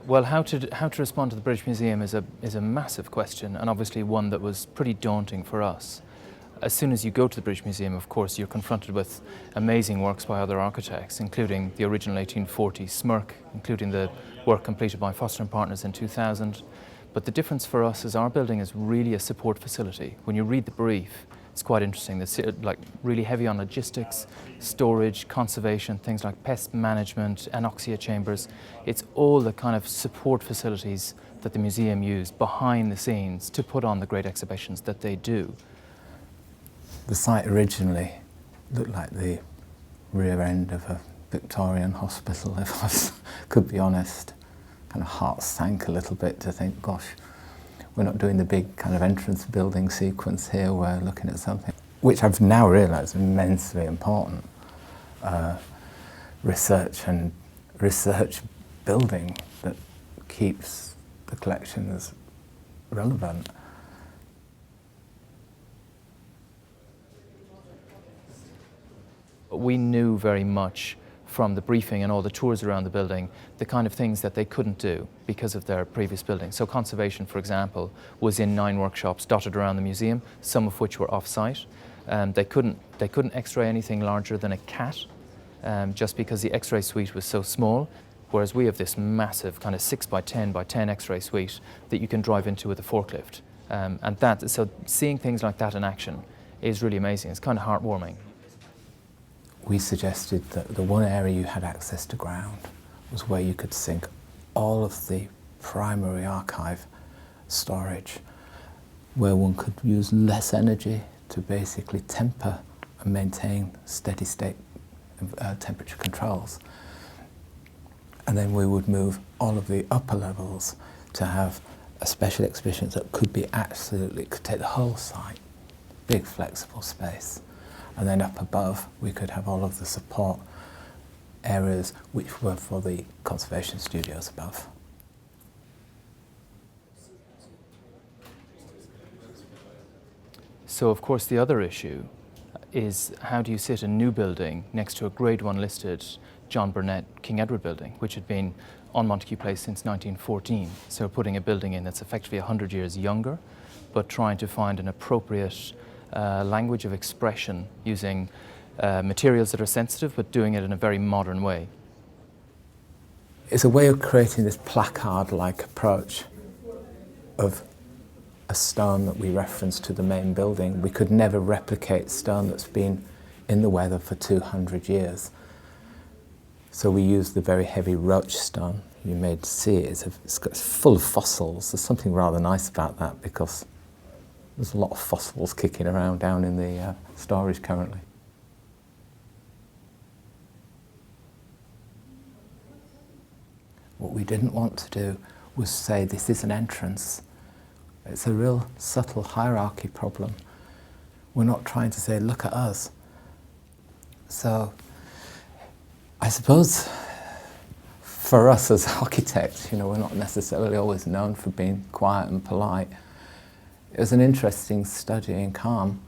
Well, how to respond to the British Museum is a massive question, and obviously one that was pretty daunting for us. As soon as you go to the British Museum, of course, you're confronted with amazing works by other architects, including the original 1840 smirk, including the work completed by Foster & Partners in 2000. But the difference for us is our building is really a support facility. When you read the brief, it's quite interesting. It's like really heavy on logistics, storage, conservation, things like pest management, anoxia chambers. It's all the kind of support facilities that the museum use behind the scenes to put on the great exhibitions that they do. The site originally looked like the rear end of a Victorian hospital, if I could be honest. Kind of heart sank a little bit to think, gosh, we're not doing the big kind of entrance building sequence here, we're looking at something which I've now realised is immensely important. Research building that keeps the collections relevant. We knew very much from the briefing and all the tours around the building, the kind of things that they couldn't do because of their previous building. So conservation, for example, was in 9 workshops dotted around the museum, some of which were off-site. They couldn't X-ray anything larger than a cat, just because the X-ray suite was so small, whereas we have this massive kind of 6 by 10 by 10 X-ray suite that you can drive into with a forklift. So seeing things like that in action is really amazing. It's kind of heartwarming. We suggested that the one area you had access to ground was where you could sink all of the primary archive storage, where one could use less energy to basically temper and maintain steady state temperature controls. And then we would move all of the upper levels to have a special exhibitions that could take the whole site, big flexible space. And then up above, we could have all of the support areas which were for the conservation studios above. So of course the other issue is how do you sit a new building next to a Grade 1 listed John Burnet King Edward building, which had been on Montague Place since 1914. So putting a building in that's effectively 100 years younger, but trying to find an appropriate language of expression using materials that are sensitive, but doing it in a very modern way. It's a way of creating this placard-like approach of a stone that we reference to the main building. We could never replicate stone that's been in the weather for 200 years. So we used the very heavy roach stone. You may see it, it's full of fossils. There's something rather nice about that because there's a lot of fossils kicking around down in the storage currently. What we didn't want to do was say this is an entrance. It's a real subtle hierarchy problem. We're not trying to say, look at us. So I suppose for us as architects, we're not necessarily always known for being quiet and polite. It was an interesting study in calm